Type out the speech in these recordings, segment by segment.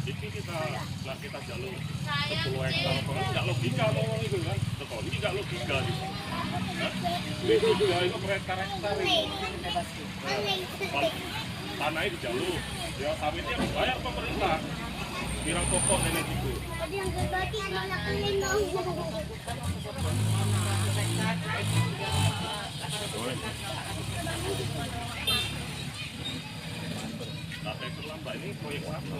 Iki kita jalur 10 hektar, nggak logika ngomong itu kan, betul, ini nggak logika gitu. Itu juga itu hektar-hektar itu. Tanahnya di jalur, ya sawitnya dibayar pemerintah, pirang pokok dan itu. Tapi terlambat ini proyek apa?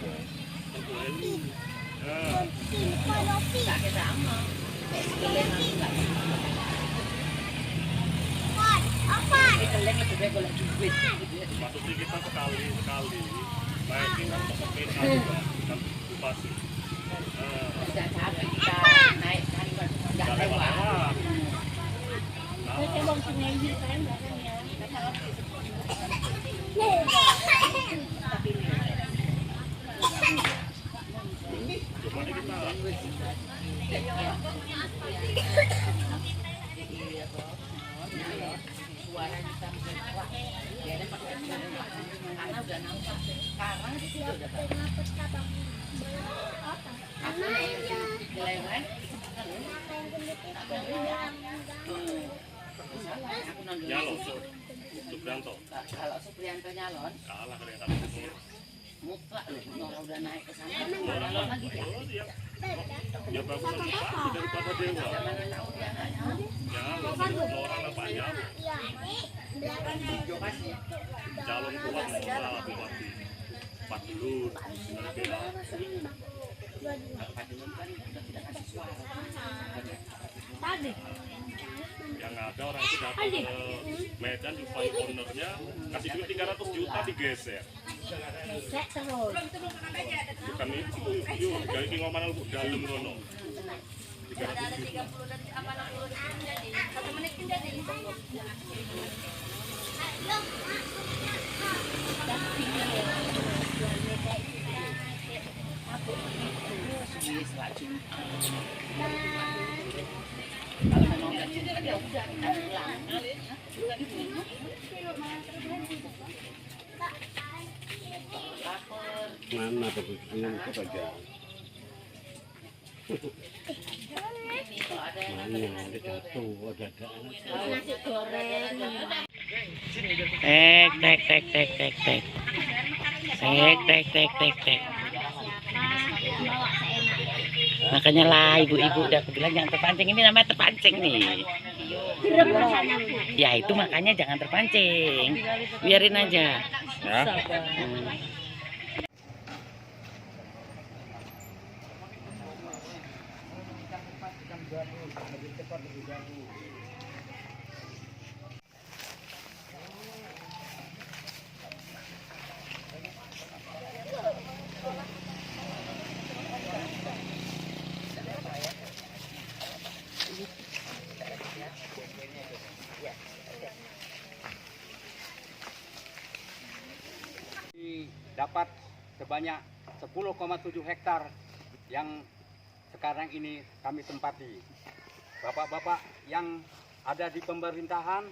Maksudnya kita sekali naikin kan sepeda juga kan bupati. Sudah capek kita naikkan nggak lewat. Nyalon, Supriyanto. Kalau Supriyanto nyalon, Kalah kereta itu. mutlak loh, kalau udah naik ke sana, nyalon lagi dia. Ya bagus bupati daripada dewa. Nyalon, orang apa nyalon? Calon kuat malah bupati. Pak dulu, berbeda. Yang ada orang itu datang ke Medan jumpa ownernya kasih duit 300 juta digeser. Bukan itu, yuk dari ngomong lu dalam ngono. 300 juta. Kalau memang udah cukup ya udah kita pulang. Mana kebetulan itu aja. Mana ada jatuh, ada. Nasi goreng. Tek. Makanya lah ibu-ibu udah aku bilang jangan terpancing, ini namanya terpancing nih. Ya itu makanya jangan terpancing, biarin aja. Ya. Dapat sebanyak 10,7 hektar yang sekarang ini kami tempati. Bapak-bapak yang ada di pemerintahan,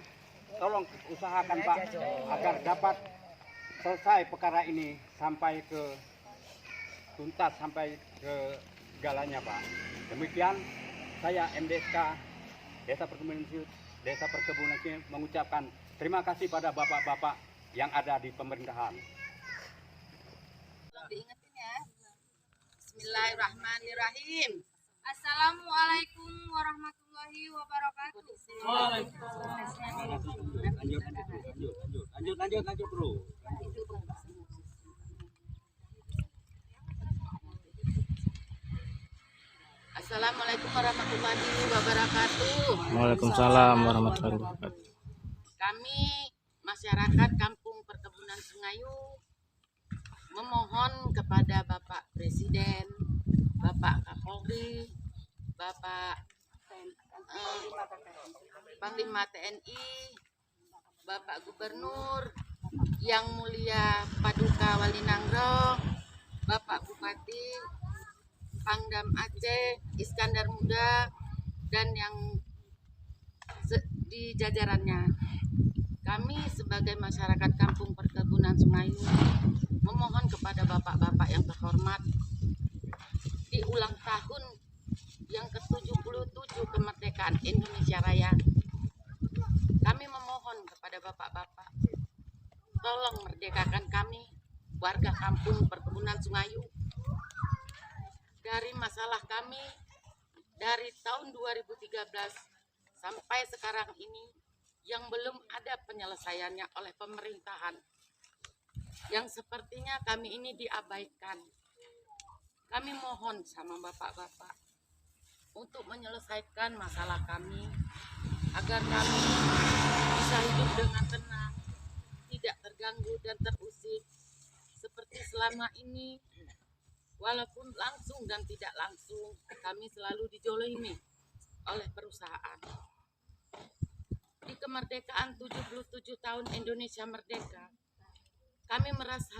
tolong usahakan Pak agar dapat selesai perkara ini sampai ke tuntas, sampai ke segalanya Pak. Demikian saya MDSK Desa Perkebunan mengucapkan terima kasih pada bapak-bapak yang ada di pemerintahan. Diingetin ya. Bismillahirrahmanirrahim. Assalamualaikum warahmatullahi wabarakatuh. Lanjut bro. Assalamualaikum warahmatullahi wabarakatuh. Waalaikumsalam warahmatullahi wabarakatuh. Kami masyarakat Kampung Perkebunan Sungayu memohon kepada Bapak Presiden, Bapak Kapolri, Bapak Panglima TNI, Bapak Gubernur, Yang Mulia Paduka Wali Nanggro, Bapak Bupati, Pangdam Aceh, Iskandar Muda, dan yang di jajarannya. Kami sebagai masyarakat Kampung Perkebunan Sungayu memohon kepada bapak-bapak yang terhormat di ulang tahun yang ke-77 kemerdekaan Indonesia Raya. Kami memohon kepada bapak-bapak, tolong merdekakan kami, warga kampung Perkebunan Sungayu, dari masalah kami dari tahun 2013 sampai sekarang ini yang belum ada penyelesaiannya oleh pemerintahan, yang sepertinya kami ini diabaikan. Kami mohon sama bapak-bapak untuk menyelesaikan masalah kami agar kami bisa hidup dengan tenang, tidak terganggu dan terusik seperti selama ini. Walaupun langsung dan tidak langsung kami selalu dijolimi oleh perusahaan. Di kemerdekaan 77 tahun Indonesia merdeka, kami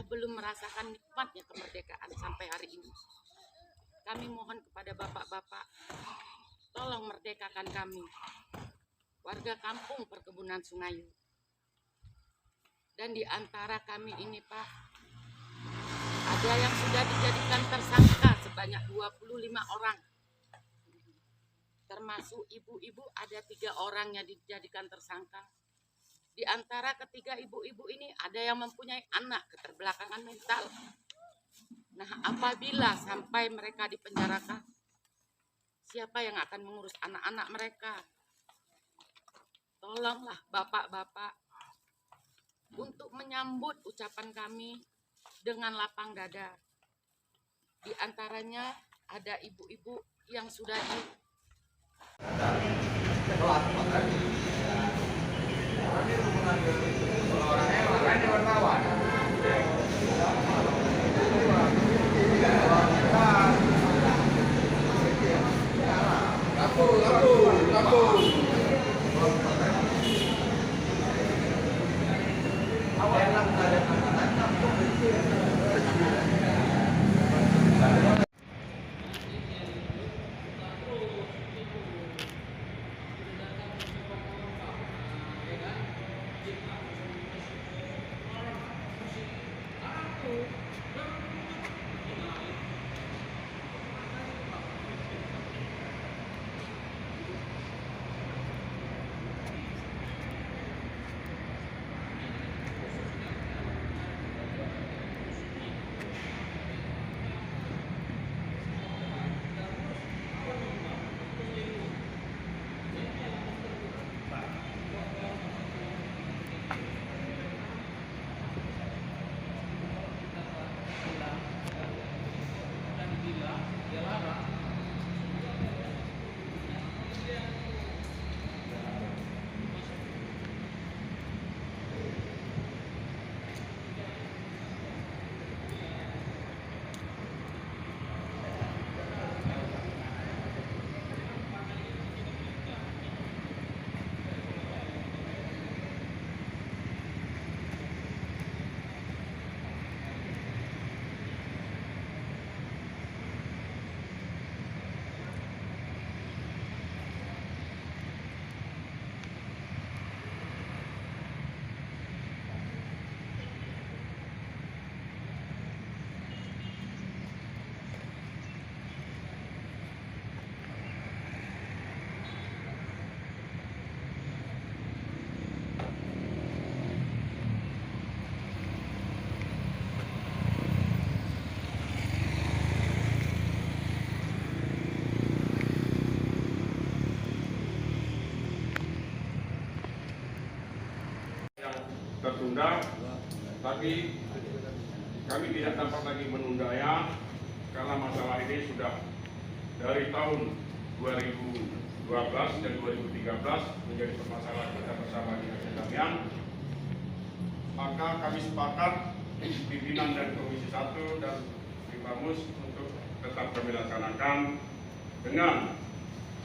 belum merasakan nikmatnya kemerdekaan sampai hari ini. Kami mohon kepada bapak-bapak, tolong merdekakan kami, warga kampung Perkebunan Sungayu. Dan di antara kami ini, Pak, ada yang sudah dijadikan tersangka sebanyak 25 orang. Termasuk ibu-ibu ada 3 orang yang dijadikan tersangka. Di antara ketiga ibu-ibu ini ada yang mempunyai anak keterbelakangan mental. Nah, apabila sampai mereka dipenjarakan, siapa yang akan mengurus anak-anak mereka? Tolonglah bapak-bapak untuk menyambut ucapan kami dengan lapang dada. Di antaranya ada ibu-ibu yang sudah tertunda, tapi kami tidak dapat lagi menundanya karena masalah ini sudah dari tahun 2012 dan 2013 menjadi permasalahan kita bersama dengan Kedamian. Maka kami sepakat pimpinan dan Komisi 1 dan Bamus untuk tetap kami laksanakan dengan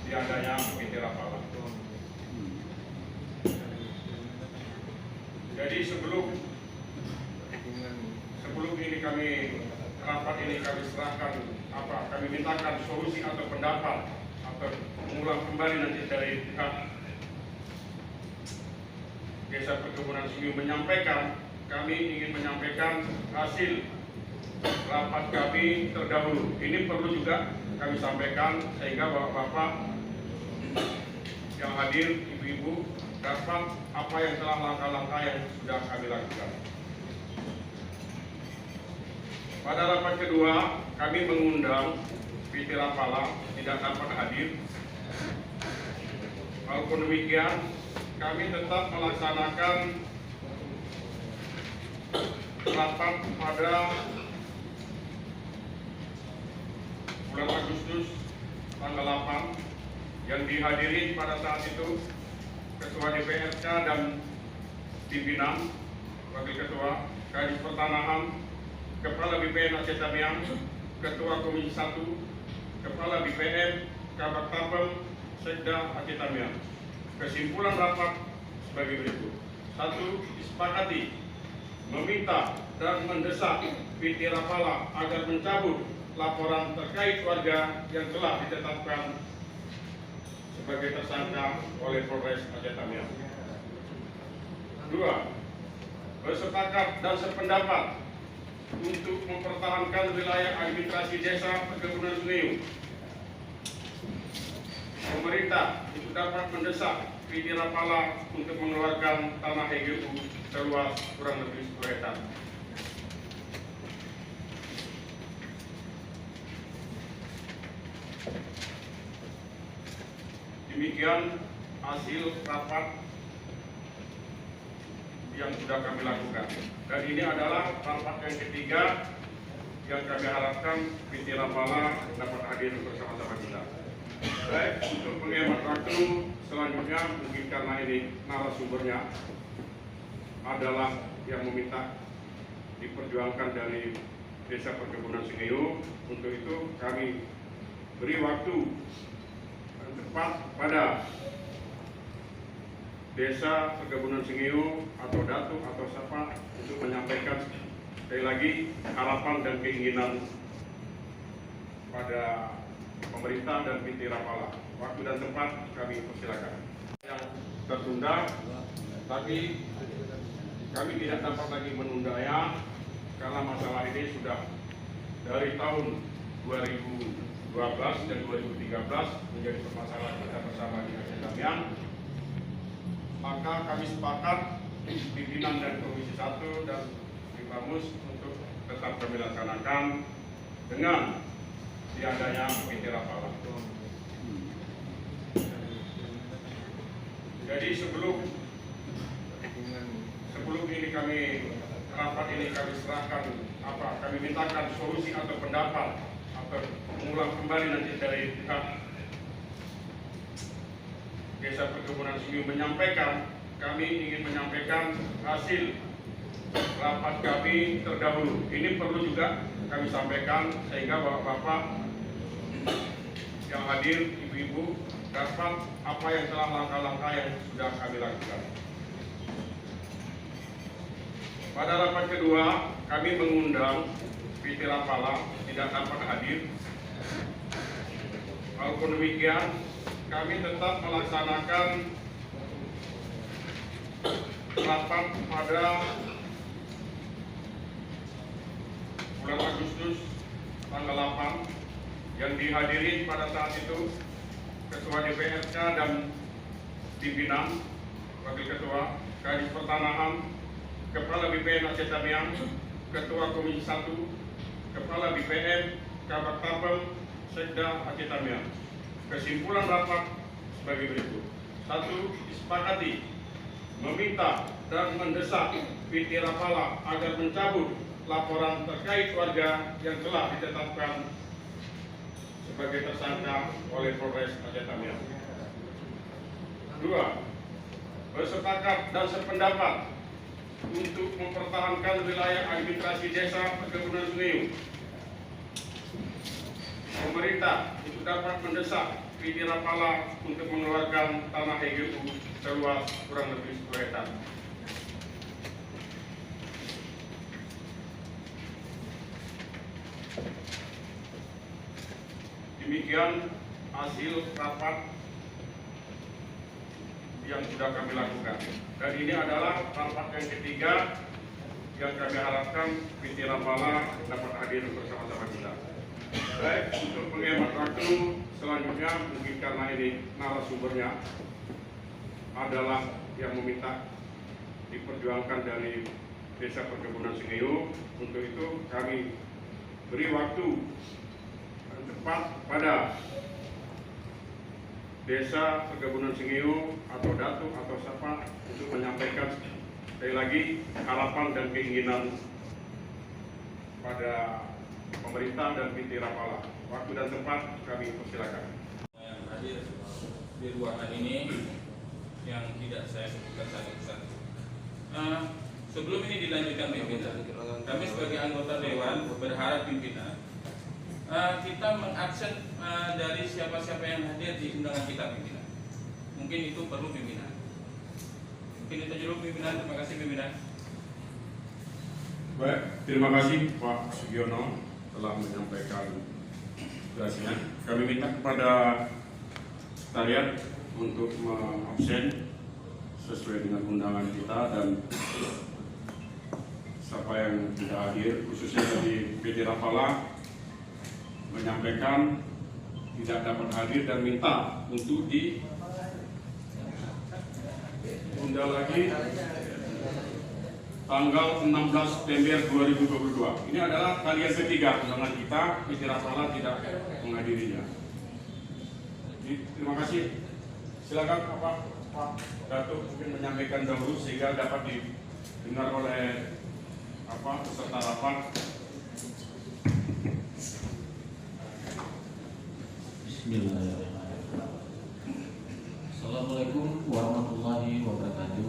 tiadanya PT Rapala. Jadi sebelum ini rapat ini kami serahkan kami mintakan solusi atau pendapat atau mengulang kembali nanti dari pihak Desa Perkebunan Sungayu menyampaikan kami ingin menyampaikan hasil rapat kami terdahulu. Ini perlu juga kami sampaikan sehingga bapak-bapak yang hadir, ibu-ibu, dapat apa yang telah langkah-langkah yang sudah kami lakukan. Pada rapat kedua, kami mengundang PT Rapala tidak dapat hadir. Walaupun demikian, kami tetap melaksanakan rapat pada bulan Agustus tanggal 8 yang dihadiri pada saat itu Ketua DPRK dan pimpinan, Wakil Ketua, Kadis Pertanahan, Kepala BPN Aceh Tamiang, Ketua Komisi 1, Kepala BPN, Kabak Tapem, Sekda Aceh Tamiang. Kesimpulan rapat sebagai berikut. 1. Disepakati meminta dan mendesak PT Rapala agar mencabut laporan terkait warga yang telah ditetapkan sebagai tersangka oleh Polres Aceh Tamiang. 2. Bersepakat dan sependapat untuk mempertahankan wilayah administrasi desa Perkebunan Sungayu. Pemerintah itu dapat mendesak PT Rapala untuk mengeluarkan tanah HGU seluas kurang lebih 10 hektar. Demikian hasil rapat yang sudah kami lakukan. Dan ini adalah rapat yang ketiga yang kami harapkan PT Rapala dapat hadir bersama-sama kita. Baik, untuk menghemat waktu selanjutnya mungkin karena ini narasumbernya adalah yang meminta diperjuangkan dari Desa Perkebunan Sungayu. Untuk itu kami beri waktu tepat pada Desa Perkebunan Sungayu atau Datuk atau siapa untuk menyampaikan sekali lagi harapan dan keinginan pada pemerintah dan PT Rapala. Waktu dan tempat kami persilakan. Yang tertunda, tapi kami tidak dapat lagi menundanya karena masalah ini sudah dari tahun 2012 dan 2013 menjadi permasalahan kita bersama di Aceh Tamiang. Maka kami sepakat pimpinan dan Komisi 1 dan Bamus untuk tetap kami laksanakan dengan tiadanya PT Rapala. Jadi sebelum ini kami rapat ini kami serahkan kami mintakan solusi atau pendapat atau mengulang kembali nanti dari pihak Desa Perkebunan Sungayu menyampaikan, kami ingin menyampaikan hasil rapat kami terdahulu. Ini perlu juga kami sampaikan sehingga bapak-bapak yang hadir, ibu-ibu, dapat apa yang telah langkah-langkah yang sudah kami lakukan. Pada rapat kedua, kami mengundang PT Rapala tidak dapat hadir. Walaupun demikian, kami tetap melaksanakan rapat pada bulan Agustus tanggal 8 yang dihadiri pada saat itu Ketua DPRK dan pimpinan, Wakil Ketua, Kadis Pertanahan, Kepala BPN Aceh Tamiang, Ketua Komisi 1, Kepala BPN, Kabak Tapem, Sekda Aceh Tamiang. Kesimpulan rapat sebagai berikut. 1. Disepakati meminta dan mendesak PT Rapala agar mencabut laporan terkait warga yang telah ditetapkan sebagai tersangka oleh Polres Aceh Tamiang. 2. Bersepakat dan sependapat untuk mempertahankan wilayah administrasi desa Perkebunan Sungayu. Pemerintah itu dapat mendesak PT Rapala untuk mengeluarkan tanah HGU seluas kurang lebih 10 hektar. Demikian hasil rapat yang sudah kami lakukan. Dan ini adalah rapat yang ketiga yang kami harapkan PT Rapala dapat hadir bersama-sama kita. Baik, untuk menghemat waktu, selanjutnya mungkin karena ini narasumbernya adalah yang meminta diperjuangkan dari Desa Perkebunan Sengeo. Untuk itu kami beri waktu yang tepat pada Desa Perkebunan Sengeo atau Datuk atau siapa untuk menyampaikan sekali lagi harapan dan keinginan pada pemerintah dan PT Rapala. Waktu dan tempat kami persilakan. Yang hadir di ruangan ini yang tidak saya sebutkan satu-satu. Sebelum ini dilanjutkan pimpinan, kami sebagai anggota Dewan berharap pimpinan kita mengaksen dari siapa-siapa yang hadir di undangan kita pimpinan. Mungkin itu perlu pimpinan. Mungkin itu dulu pimpinan. Terima kasih pimpinan. Baik, terima kasih Pak Sugiono telah menyampaikan tugasnya. Kami minta kepada sekalian untuk mengabsen sesuai dengan undangan kita dan siapa yang tidak hadir, khususnya dari PT Rapala, menyampaikan tidak dapat hadir dan minta untuk ditunda lagi tanggal 16 September 2022. Ini adalah kali yang ketiga undangan kita, PT Rapala tidak menghadirinya. Terima kasih. Silakan Pak Datuk mungkin menyampaikan dahulu sehingga dapat didengar oleh peserta rapat. Bismillahirrahmanirrahim. Assalamualaikum warahmatullahi wabarakatuh.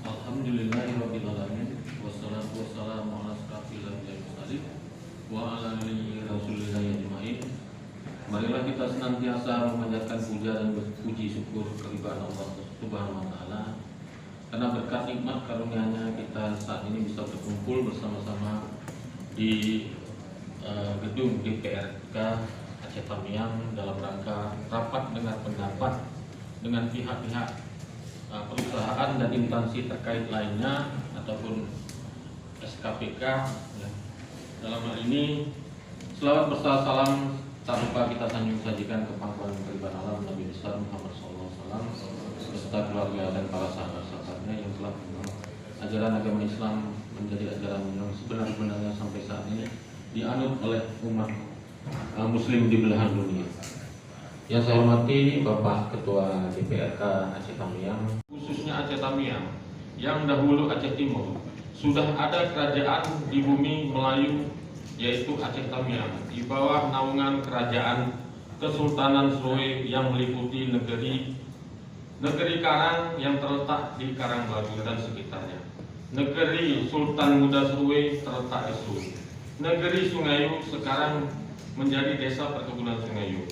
Alhamdulillahirabbil alamin wassalatu wassalamu ala asyrafil anbiya'i wal mursalin wa ala alihi rasulillah ajmain. Marilah kita senantiasa memanjatkan puja dan berpuji syukur kehadiran Allah Subhanahu wa taala. Karena berkat nikmat karunia-Nya kita saat ini bisa berkumpul bersama-sama di gedung DPRK Aceh Tamiang dalam rangka rapat dengar pendapat dengan pihak-pihak perusahaan dan instansi terkait lainnya ataupun SKPK ya. Dalam hal ini selawat berserta salam tak lupa kita sajikan ke pangkuan keriban alam Nabi besar Muhammad SAW beserta keluarga dan para sahabat-sahabatnya yang telah membawa ajaran agama Islam menjadi ajaran yang sebenar-benarnya sampai saat ini dianut oleh umat muslim di belahan dunia. Yang saya hormati Bapak Ketua DPRK Aceh Tamiang, khususnya Aceh Tamiang yang dahulu Aceh Timur, sudah ada kerajaan di bumi Melayu yaitu Aceh Tamiang di bawah naungan kerajaan Kesultanan Seruwe yang meliputi negeri Karang yang terletak di Karangbaru dan sekitarnya, negeri Sultan Muda Seruwe terletak di Seruwe, negeri Sungayu sekarang menjadi Desa Perkebunan Sungayu,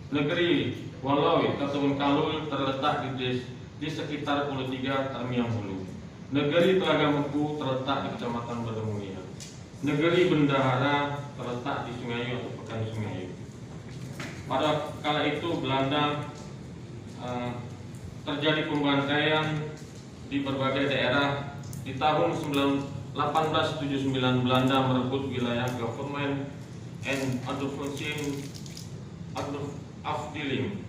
negeri Walawi Ketun Kalul terletak di sekitar Pulau 3 Tamiang Hulu, negeri Telaga Meku terletak di Kecamatan Bademulia, negeri Bendahara terletak di Sungayu atau Pekan Sungayu. Pada kala itu Belanda terjadi pembantaian di berbagai daerah. Di tahun 1879 Belanda merebut wilayah Government and Afdeling.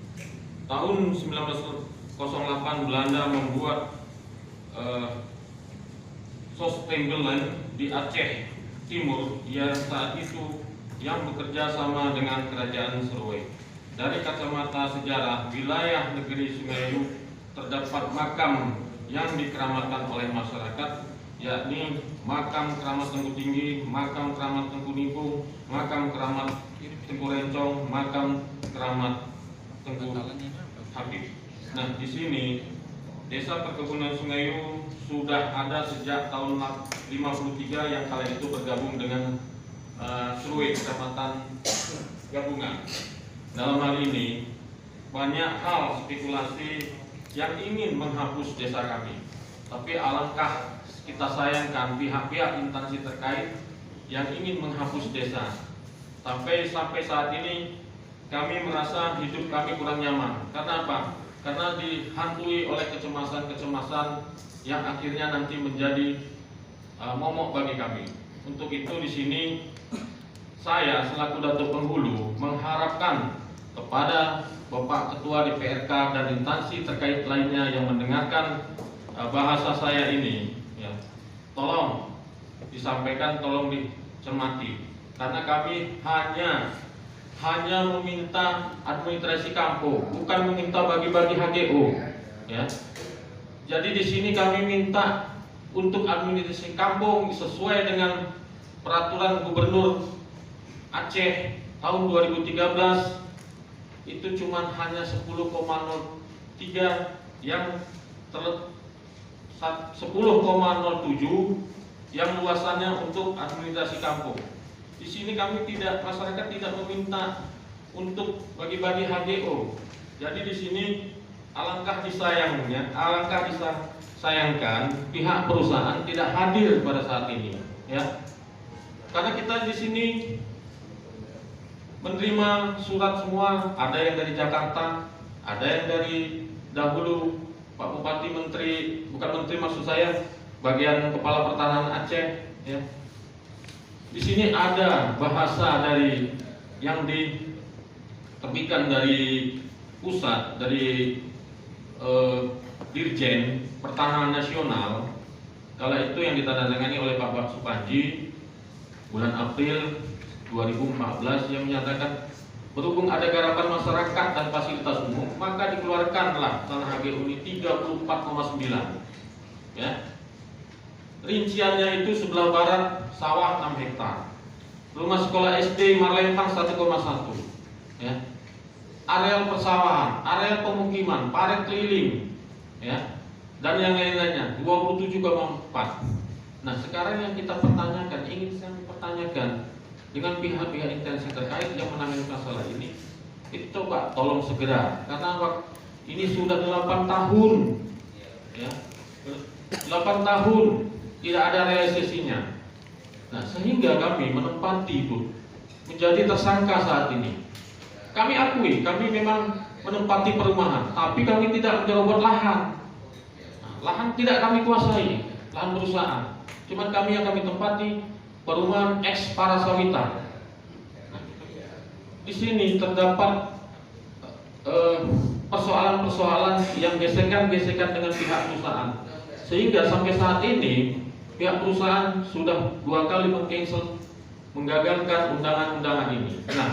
Tahun 1908 Belanda membuat Sostembelen di Aceh Timur yang saat itu yang bekerja sama dengan kerajaan Seruwe. Dari kacamata sejarah, wilayah negeri Sungayu terdapat makam yang dikeramatkan oleh masyarakat, yakni makam keramat Tengku Tinggi, makam keramat Tengku Nipung, makam keramat Tengku Rencong, makam keramat Tengku Habib. Nah, di sini Desa Perkebunan Sungayu sudah ada sejak tahun 53 yang kala itu bergabung dengan Seruwe, Kecamatan Gabungan. Dalam hal ini banyak hal spekulasi yang ingin menghapus desa kami, tapi alangkah kita sayangkan pihak-pihak instansi terkait yang ingin menghapus desa. Sampai saat ini kami merasa hidup kami kurang nyaman. Karena apa? karena dihantui oleh kecemasan-kecemasan yang akhirnya nanti menjadi momok bagi kami. Untuk itu di sini saya selaku Datuk Penghulu mengharapkan kepada Bapak Ketua DPRK dan instansi terkait lainnya yang mendengarkan bahasa saya ini, ya, tolong disampaikan, tolong dicermati, karena kami hanya meminta administrasi kampung, bukan meminta bagi-bagi HGO, ya. Jadi di sini kami minta untuk administrasi kampung sesuai dengan peraturan Gubernur Aceh tahun 2013 itu cuma hanya 10,03 yang 10,07 yang luasannya untuk administrasi kampung. Di sini kami masyarakat tidak meminta untuk bagi-bagi HGO. Jadi di sini alangkah disayangkan pihak perusahaan tidak hadir pada saat ini, ya. Karena kita di sini menerima surat semua, ada yang dari Jakarta, ada yang dari dahulu Pak Bupati, bukan menteri maksud saya, bagian kepala pertahanan Aceh, ya. Di sini ada bahasa dari yang diterbitkan dari pusat, dari Dirjen Pertahanan Nasional, kala itu yang ditandatangani oleh Pak Supanji bulan April 2014 yang menyatakan berhubung ada garapan masyarakat dan fasilitas umum, maka dikeluarkanlah tanah HGU ini 34,9, ya. Rinciannya itu sebelah barat sawah 6 hektar, rumah sekolah SD Marlempang 1,1, ya. Areal persawahan, areal pemukiman, paret keliling, ya, dan yang lain-lainnya 27,4. Nah, sekarang yang kita pertanyakan, ingin saya pertanyakan dengan pihak-pihak instansi terkait yang menangani masalah ini, itu coba tolong segera, karena ini sudah 8 tahun, ya, 8 tahun tidak ada realisasinya. Nah, sehingga kami menempati itu menjadi tersangka saat ini. Kami akui, kami memang menempati perumahan, tapi kami tidak menyerobot lahan. Nah, lahan tidak kami kuasai, lahan perusahaan. Cuman kami yang kami tempati perumahan eks para sawita. Di sini terdapat persoalan-persoalan yang gesekan-gesekan dengan pihak perusahaan, sehingga sampai saat ini pihak perusahaan sudah 2 kali menggagalkan undangan-undangan ini. Nah,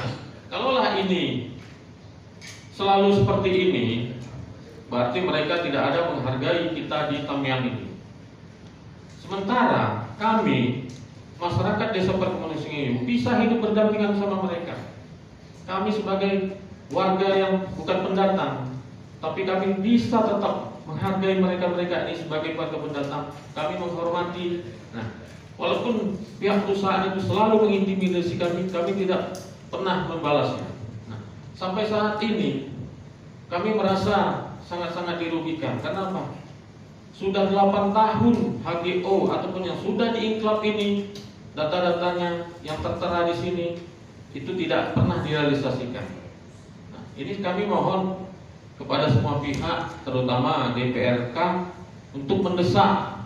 kalaulah ini selalu seperti ini, berarti mereka tidak ada menghargai kita di Tamiang ini. Sementara kami masyarakat Desa Perkebunan Singiyung bisa hidup berdampingan sama mereka. Kami sebagai warga yang bukan pendatang, tapi kami bisa tetap menghargai mereka ini sebagai warga pendatang. Kami menghormati. Nah, walaupun pihak perusahaan itu selalu mengintimidasi kami tidak pernah membalasnya. Nah, sampai saat ini kami merasa sangat-sangat dirugikan. Kenapa? Sudah 8 tahun HGO ataupun yang sudah diinklap ini, data-datanya yang tertera di sini itu tidak pernah direalisasikan. Nah, ini kami mohon kepada semua pihak, terutama DPRK, untuk mendesak,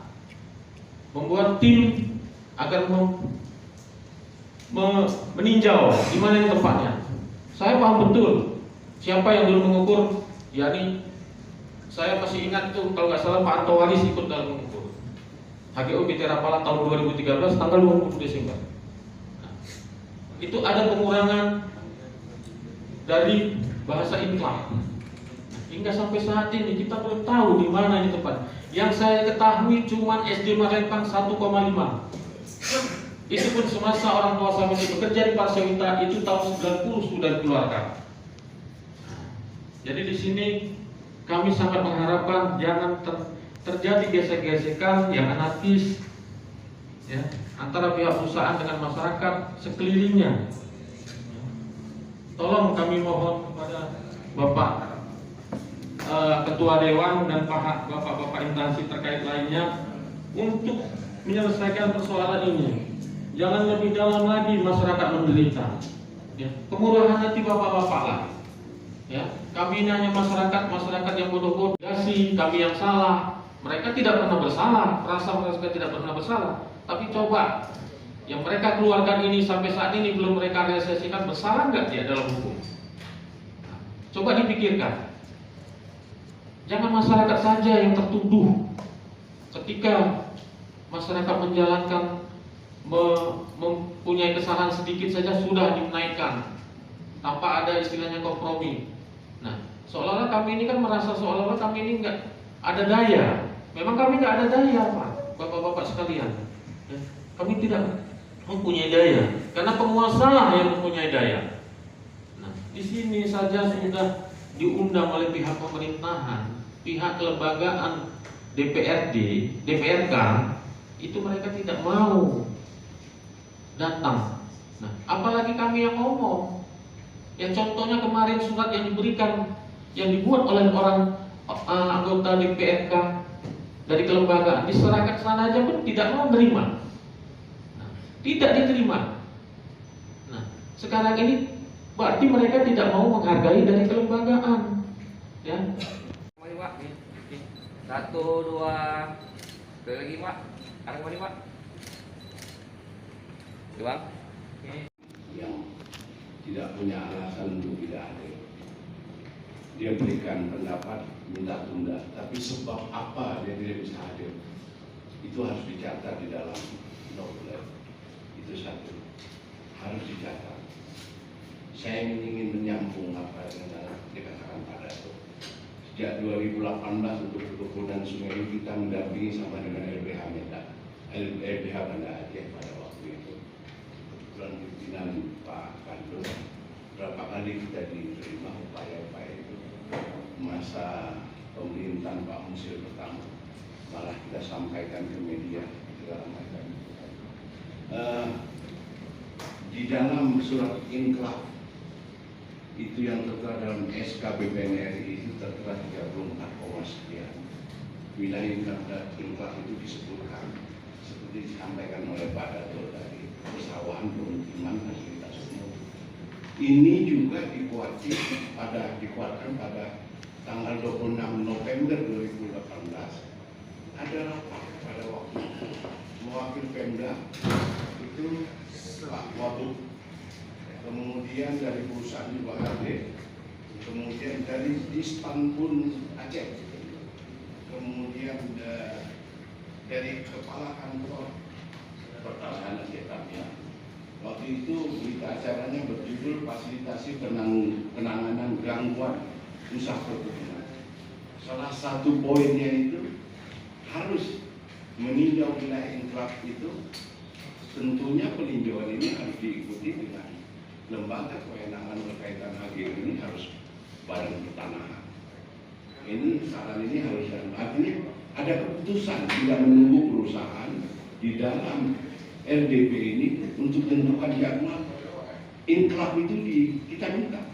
membuat tim agar meninjau di mana ini tempatnya. Saya paham betul siapa yang dulu mengukur, yakni saya masih ingat tuh kalau nggak salah Pak Anto Walis ikut dalam mengukur HGO BT Rapala tahun 2013 tanggal 20 Desember. Nah, itu ada pengurangan dari bahasa inklap. Nah, hingga sampai saat ini kita belum tahu di mana ini tempat. Yang saya ketahui cuma SD Marlempang 1,5. Itu pun semasa orang tua saya masih bekerja di Parsewita, itu tahun 90 sudah dikeluarkan. Jadi di sini kami sangat mengharapkan jangan terjadi gesek-gesekan yang anarkis, ya, antara pihak perusahaan dengan masyarakat sekelilingnya. Tolong kami mohon kepada Bapak Ketua Dewan dan Bapak-Bapak instansi terkait lainnya untuk menyelesaikan persoalan ini. Jangan lebih dalam lagi masyarakat menderita. Ya, kemurahan hati Bapak-Bapak lah. Ya, kami ini hanya masyarakat yang bodoh-bodoh, kami yang salah. Mereka tidak pernah bersalah, mereka tidak pernah bersalah. Tapi coba, yang mereka keluarkan ini sampai saat ini belum mereka realisasikan, bersalah nggak dia dalam hukum? Nah, coba dipikirkan. Jangan masyarakat saja yang tertuduh. Ketika masyarakat menjalankan mempunyai kesalahan sedikit saja sudah dinaikkan tanpa ada istilahnya kompromi. Nah, seolah-olah kami ini kan merasa seolah-olah kami ini nggak ada daya. Memang kami nggak ada daya, Pak, Bapak-bapak sekalian. Ya, kami tidak mempunyai daya karena penguasa yang mempunyai daya. Nah, di sini saja sudah diundang oleh pihak pemerintahan, pihak kelembagaan DPRD, DPRK, itu mereka tidak mau datang. Nah, apalagi kami yang ngomong. Yang contohnya kemarin surat yang diberikan, yang dibuat oleh orang anggota DPRK dari kelembagaan, diserahkan sana aja pun tidak mau menerima. Nah, tidak diterima. Nah, sekarang ini berarti mereka tidak mau menghargai dari kelembagaan. Ya. Satu, dua, lagi Pak. Arah kemana Pak? Bang. Yang tidak punya alasan untuk tidak hadir. Dia berikan pendapat minta tunda, tapi sebab apa dia tidak bisa hadir itu harus dicatat di dalam novel. Itu satu, harus dicatat. Saya ingin menyambung apa yang dikatakan Pak Dato. Sejak 2018 untuk kebunan Sungai kita mendampingi sama dengan LBH Banda Aceh pada waktu itu. Kebetulan pimpinan Pak Pandu, berapa kali kita diterima upaya-upaya itu. Masa pemerintahan Pak Musil pertama, malah kita sampaikan ke media segala macam. Di dalam surat inkrah itu yang tertera dalam SK BPNRI itu tertera 34, sekian. Wilayah inkrah itu disebutkan seperti disampaikan oleh Pak Dato tadi, persawahan, pemukiman, fasilitas umum. Ini juga dikuatkan pada tanggal 26 November 2018. Ada rapat pada waktu itu, mewakil Pemda itu Pak Wabuk, kemudian dari perusahaan juga hadir, kemudian dari Dispantun Aceh, kemudian dari kepala kantor pertahanan Aceh. Waktu itu berita acaranya berjudul fasilitasi penanganan gangguan usaha perkebunan. Salah satu poinnya itu harus meninjau wilayah inkrah itu. Tentunya peninjauan ini harus diikuti dengan lembaga kewenangan berkaitan HGU ini harus Badan Pertanahan. Ini saran ini harus, artinya ada keputusan tidak menunggu perusahaan di dalam RDP ini untuk menentukan jadwal inkrah itu kita minta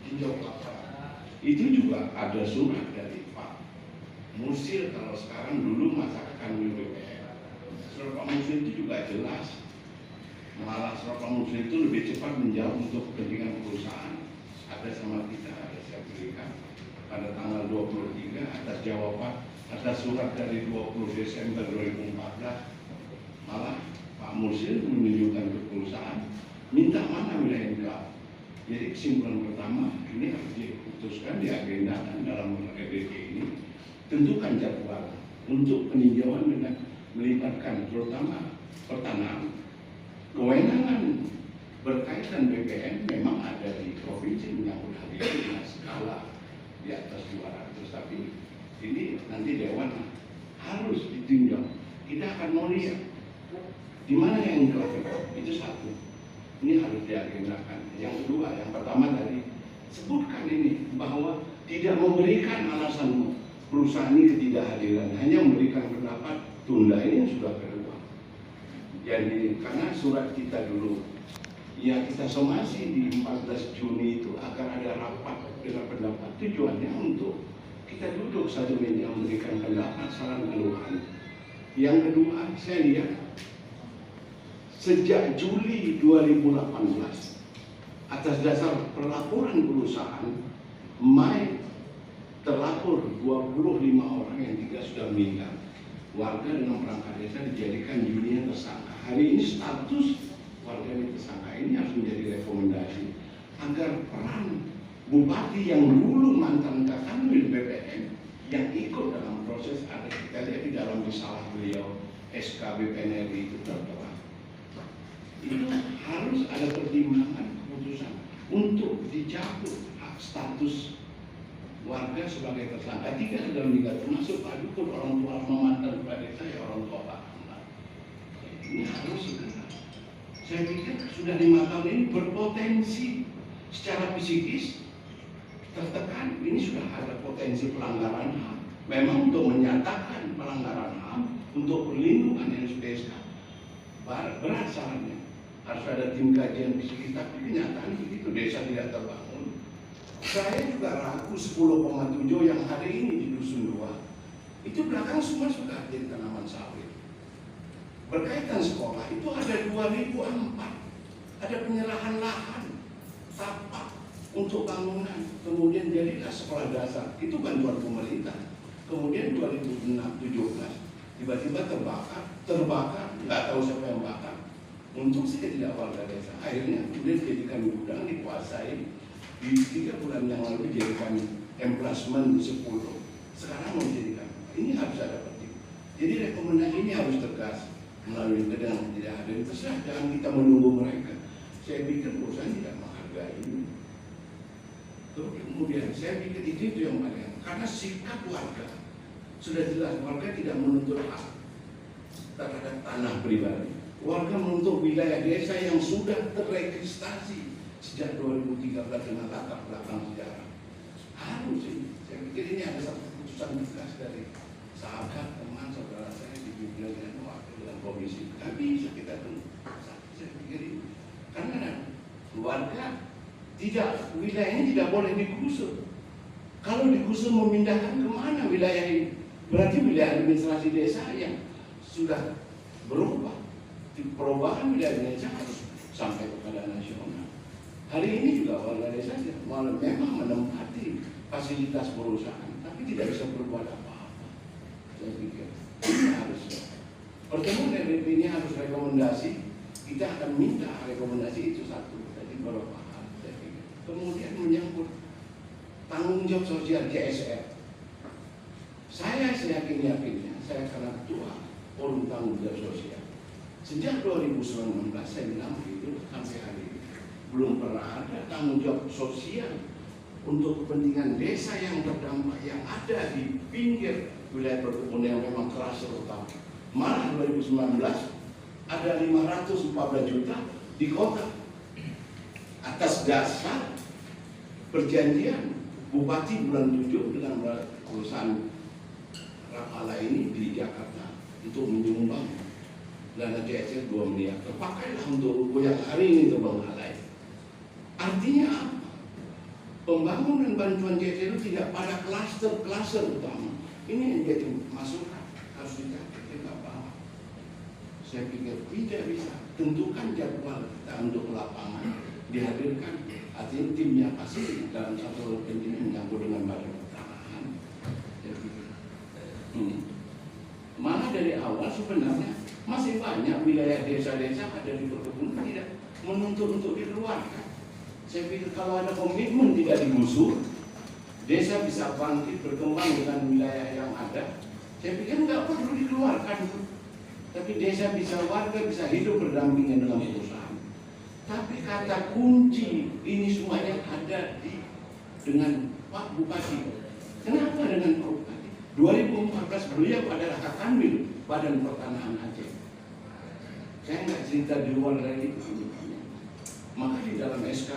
tinjau lapangan. Itu juga ada surat dari Pak Musil, kalau sekarang dulu masakan BPN. Surat Pak Musil itu juga jelas. Malah surat Pak Musil itu lebih cepat menjawab untuk kepentingan perusahaan. Ada sama kita, ada saya berikan pada tanggal 23 atas jawaban atas surat dari 20 Desember 2014. Malah Pak Musil menunjukkan ke perusahaan minta mana wilayah inkrah. Jadi kesimpulan pertama ini harus diputuskan, diagendakan dalam RDP ini. Tentukan jadwal untuk peninjauan dengan melibatkan terutama pertanahan. Kewenangan berkaitan BPN memang ada di provinsi menyangkut hal ini dengan skala di atas 200, tapi ini nanti Dewan harus ditinjau. Kita akan mau lihat di mana yang inkrah itu satu. Ini harus diagendakan. Yang kedua, yang pertama tadi sebutkan ini bahwa tidak memberikan alasan perusahaan ini ketidakhadiran, hanya memberikan pendapat tunda, ini yang sudah kedua. Jadi karena surat kita dulu, ya kita somasi di 14 Juni itu akan ada rapat dengan pendapat, tujuannya untuk kita duduk satu meja memberikan pendapat, saran, keluhan. Yang kedua, saya lihat sejak Juli 2018 atas dasar pelaporan perusahaan Mai terlapor 25 orang yang 3 sudah meninggal. Warga dengan perangkat desa dijadikan dirinya tersangka. Hari ini status warga ini tersangka ini harus menjadi rekomendasi agar peran bupati yang dulu mantan Kakanwil BPN yang ikut dalam proses ada kita lihat di dalam risalah beliau SKB PNRI itu tertera. Itu harus ada pertimbangan keputusan untuk dicabut hak status warga sebagai tersangka. 3 sudah meninggal termasuk Pak Dukun, orang tua mantan kepala desa ya orang tua Pak Ahmad. Ini harus segera. Saya pikir sudah 5 tahun ini berpotensi secara psikis tertekan. Ini sudah ada potensi pelanggaran HAM. Memang untuk menyatakan pelanggaran HAM untuk perlindungan LPSK berat syaratnya. Harus ada tim kajian psikis, tapi kenyataan begitu, desa tidak terbangun. Saya juga ragu 10,7 yang hari ini di Dusun 2 itu belakang semua sudah jadi tanaman sawit. Berkaitan sekolah itu ada 2004, ada penyerahan lahan tapak untuk bangunan, kemudian jadilah sekolah dasar, itu bantuan pemerintah. Kemudian 2017 tiba-tiba terbakar, nggak tahu siapa yang bakar. Untung saya tidak warga desa. Akhirnya kemudian dijadikan gudang, dikuasai. Di 3 bulan yang lalu dijadikan emplasmen 10. Sekarang mau dijadikan. Ini harus ada penting. Jadi rekomendasi ini harus tegas melalui dengan tidak ada. Terserah, jangan kita menunggu mereka. Saya pikir perusahaan tidak menghargai ini. Kemudian saya pikir itu yang paling, karena sikap warga sudah jelas, warga tidak menuntut hak terhadap tanah pribadi. Warga menuntut wilayah desa yang sudah terregistrasi sejak 2013 dengan latar belakang sejarah. Harus ini. Saya pikir ini ada satu keputusan tegas dari sahabat, teman, saudara saya di pimpinan dan wakil dalam komisi. Tapi bisa kita tunggu. Saya pikir ini. Karena warga tidak, wilayah ini tidak boleh digusur. Kalau digusur memindahkan kemana wilayah ini? Berarti wilayah administrasi desa yang sudah berubah. Perubahan wilayah desa harus sampai kepada nasional. Hari ini juga warga desa memang menempati fasilitas perusahaan, tapi tidak bisa berbuat apa-apa. Saya pikir ini harus pertemuan RDP ini harus rekomendasi. Kita akan minta rekomendasi itu satu. Tadi beberapa hal saya pikir. Kemudian menyangkut tanggung jawab sosial CSR. Saya yakinnya saya karena ketua forum tanggung jawab sosial. Sejak 2019 saya bilang itu sampai hari ini belum pernah ada tanggung jawab sosial untuk kepentingan desa yang terdampak yang ada di pinggir wilayah perkebunan yang memang kelas terutama. Malah 2019 ada 514 juta di kota atas dasar perjanjian Bupati bulan 7 dengan perusahaan Rapala ini di Jakarta untuk menyumbang dana CSR 2 miliar. Terpakailah untuk yang hari ini terbengkalai. Artinya apa? Pembangunan bantuan CSR itu tidak pada klaster utama. Ini yang jadi masukan harus dicatat tidak apa-apa. Saya pikir tidak bisa. Tentukan jadwal kita untuk lapangan dihadirkan. Artinya timnya pasti dalam satu ini menyangkut dengan badan pertanahan. Saya pikir. Malah dari awal sebenarnya masih banyak wilayah desa-desa ada di perkebunan tidak menuntut untuk dikeluarkan. Saya pikir kalau ada komitmen tidak digusur, desa bisa bangkit berkembang dengan wilayah yang ada. Saya pikir nggak perlu dikeluarkan, tapi desa bisa, warga bisa hidup berdampingan dengan perusahaan. Tapi kata kunci ini semuanya ada dengan Pak Bupati. Kenapa dengan Pak Bupati? 2014 beliau adalah Kakanwil Badan Pertanahan Aceh. Saya nggak cerita di luar dari itu. Maka di dalam SK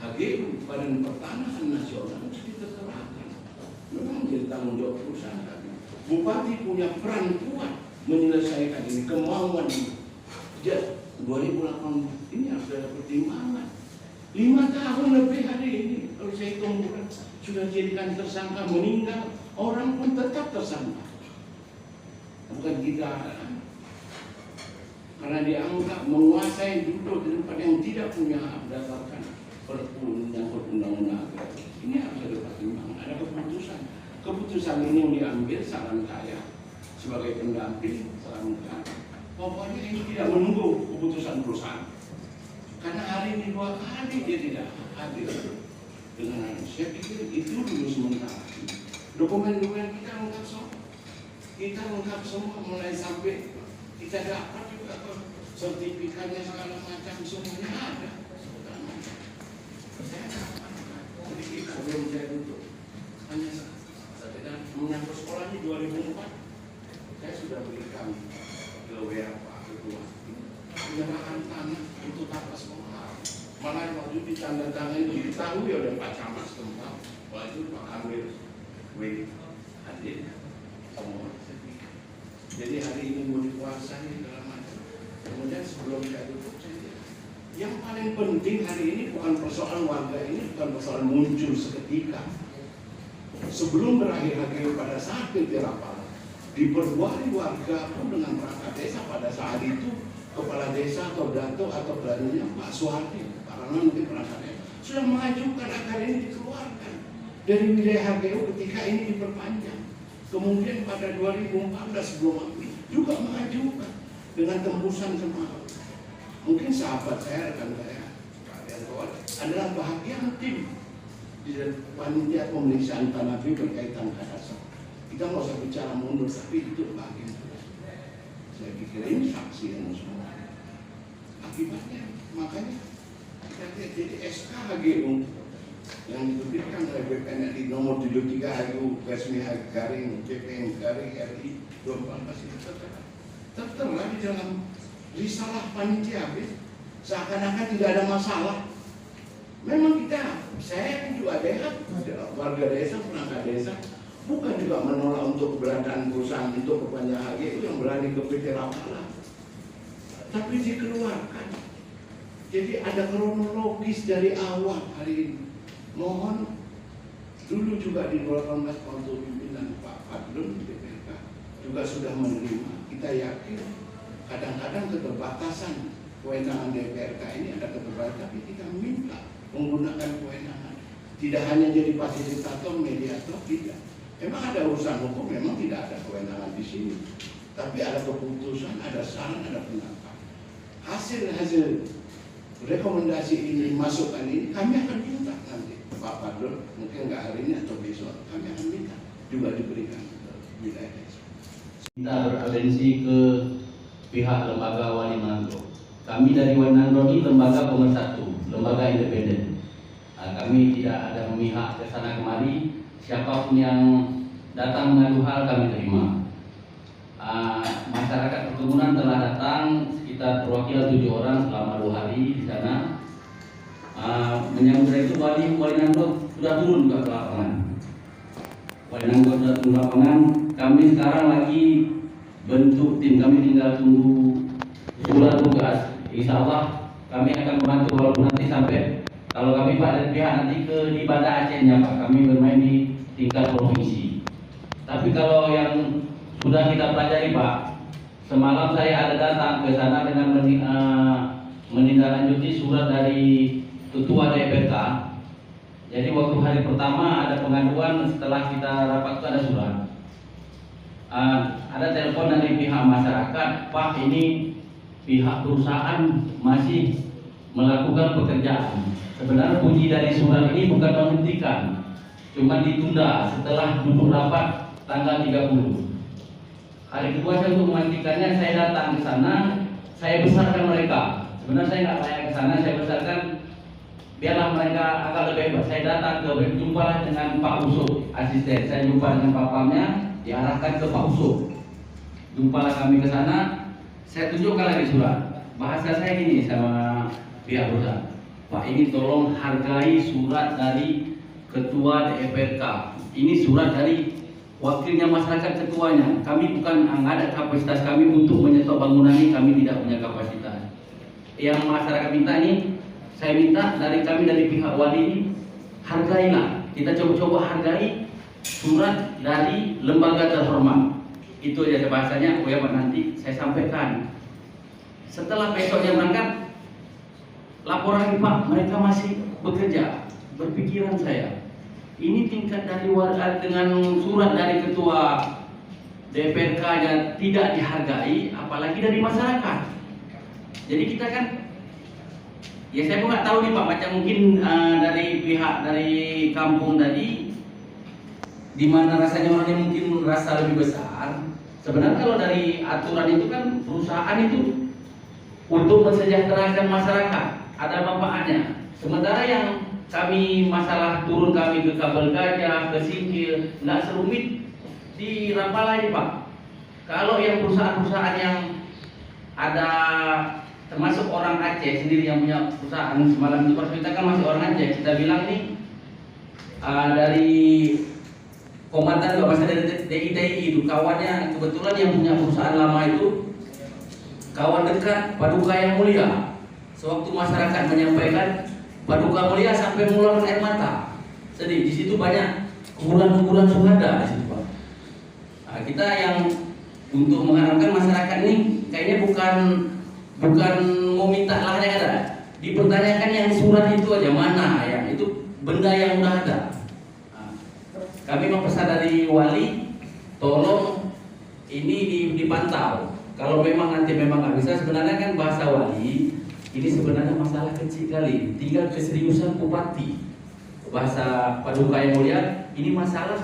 HGU Badan Pertanahan Nasional itu diterangkan. Memang jadi tanggung jawab perusahaan. Bupati punya peran kuat menyelesaikan ini, kemauan ini. Sejak 2018 ini harus ada pertimbangan. 5 tahun lebih hari ini kalau saya hitung sudah jadikan tersangka, meninggal, orang pun tetap tersangka. Bukan kita, karena dianggap menguasai duduk di tempat yang tidak punya hak berdasarkan perpu menyangkut undang-undang agraria. Ini harus ada pertimbangan, ada keputusan. Keputusan ini yang diambil saran saya sebagai pendamping, saran saya. Pokoknya ini tidak menunggu keputusan perusahaan. Karena hari ini 2 kali dia tidak hadir dengan saya pikir itu dulu sementara. Dokumen-dokumen kita lengkap semua. Kita lengkap semua mulai sampai kita dapat juga sertifikatnya segala macam semuanya ada. Saya dapat sedikit sebelum saya tutup. Hanya saya menyangkut sekolahnya 2004. Saya sudah berikan ke WA Pak Ketua. Penyerahan tanah untuk tata sekolah. Malah waktu ditandatangani diketahui oleh Pak Camat setempat. Waktu itu Pak Amir hadir semua. Jadi hari ini mau dikuasai dalam macam. Kemudian sebelum saya tutup saya yang paling penting hari ini bukan persoalan warga ini, bukan persoalan muncul seketika. Sebelum berakhir HGU pada saat Rapala, diperbuat warga pun dengan perangkat desa pada saat itu kepala desa atau dato atau beraninya Pak Suhardi, karena mungkin perangkat desa sudah mengajukan agar ini dikeluarkan dari wilayah HGU ketika ini diperpanjang. Kemudian pada 2014 sebelum juga mengajukan dengan tembusan semua. Mungkin sahabat saya, rekan saya, Pak Yantoan adalah bahagian tim di panitia pemeriksaan tanah berkaitan kadasar. Kita nggak usah bicara mundur, tapi itu bagian. Saya pikir ini saksi yang semua. Akibatnya, makanya kita lihat jadi SK HGU yang diterbitkan oleh BPN di nomor 73 HGU resmi garing BPN garing RI 2014 itu tertera di dalam risalah panitia seakan-akan tidak ada masalah. Memang saya juga lihat warga desa, perangkat desa bukan juga menolak untuk keberadaan perusahaan untuk perpanjang HGU yang berani ke PT Rapala, tapi dikeluarkan. Jadi ada kronologis dari awal hari ini. Mohon dulu juga di 2018 waktu pimpinan Pak Fadlun BPK juga sudah menerima. Kita yakin kadang-kadang keterbatasan kewenangan DPRK ini ada keterbatasan, tapi kita minta menggunakan kewenangan. Tidak hanya jadi fasilitator, mediator, tidak. Memang ada urusan hukum, memang tidak ada kewenangan di sini. Tapi ada keputusan, ada saran, ada pendapat. Hasil rekomendasi ini, masukan ini, kami akan minta nanti Pak Fadlun, mungkin nggak hari ini atau besok, kami akan minta juga diberikan ke wilayah desa. Kita beratensi ke pihak lembaga Wali Manado. Kami dari Wali Manado ini lembaga pemersatu, lembaga independen. Kami tidak ada memihak ke sana kemari. Siapapun yang datang mengadu hal kami terima. Masyarakat perkebunan telah datang sekitar perwakilan 7 orang selama 2 hari di sana. Menyambut itu Wali Manado sudah turun juga ke lapangan. Wali Manado sudah turun ke lapangan. Kami sekarang lagi bentuk tim, kami tinggal tunggu surat tugas. Insya Allah kami akan membantu walaupun nanti sampai kalau kami Pak dari pihak nanti di Banda Acehnya Pak, kami bermain di tingkat provinsi. Tapi kalau yang sudah kita pelajari Pak, semalam saya ada datang ke sana dengan menindaklanjuti surat dari Ketua DPRK. Jadi waktu hari pertama ada pengaduan, setelah kita rapat itu ada surat. Ada telepon dari pihak masyarakat, Pak ini pihak perusahaan masih melakukan pekerjaan. Sebenarnya bunyi dari surat ini bukan menghentikan, cuma ditunda setelah duduk rapat tanggal 30. Hari kedua saya untuk menghentikannya, saya datang ke sana, saya besarkan mereka. Sebenarnya saya nggak layak ke sana, saya besarkan biarlah mereka agak lebih hebat. Saya datang ke berjumpalah dengan Pak Usuk, asisten. Saya jumpa dengan papamnya, diarahkan ke Pak Usuk. Jumpalah kami ke sana, saya tunjukkan lagi surat. Bahasa saya gini sama pihak perusahaan, Pak ini tolong hargai surat dari Ketua DPRK. Ini surat dari wakilnya masyarakat ketuanya. Kami bukan ada kapasitas kami untuk menyetop bangunan ini, kami tidak punya kapasitas. Yang masyarakat minta ini, saya minta dari kami dari pihak wali ini, hargailah. Kita coba-coba hargai surat dari lembaga terhormat. Itu aja bahasanya. Oh ya Pak, nanti saya sampaikan. Setelah besoknya berangkat, laporan Pak, mereka masih bekerja, berpikiran saya. Ini tingkat dari dengan surat dari ketua DPRK-nya tidak dihargai, apalagi dari masyarakat. Jadi kita kan, ya saya pun nggak tahu nih Pak, macam mungkin dari pihak dari kampung tadi, di mana rasanya orangnya mungkin rasa lebih besar. Sebenarnya kalau dari aturan itu kan perusahaan itu untuk mensejahterakan masyarakat, ada manfaatnya. Sementara yang kami masalah turun kami ke Kabel Gajah, ke Singkil, nggak serumit di Rampala ini Pak. Kalau yang perusahaan-perusahaan yang ada termasuk orang Aceh sendiri yang punya perusahaan, semalam itu pas kita kan masih orang Aceh, kita bilang nih dari komandan juga masih dari DITI itu kawannya, kebetulan yang punya perusahaan lama itu kawan dekat Paduka Yang Mulia. Sewaktu masyarakat menyampaikan, Paduka Mulia sampai mengeluarkan air mata. Sedih, di situ banyak kumpulan-kumpulan syuhada di situ Pak. Nah, kita yang untuk mengharapkan masyarakat ini kayaknya bukan mau minta lah yang ada. Dipertanyakan yang surat itu aja mana ya, itu benda yang udah ada. Nah, kami mempesan dari wali, tolong ini dipantau. Kalau memang nanti memang nggak bisa, sebenarnya kan bahasa wali ini sebenarnya masalah kecil kali, tinggal keseriusan bupati. Bahasa Paduka Yang Mulia, ini masalah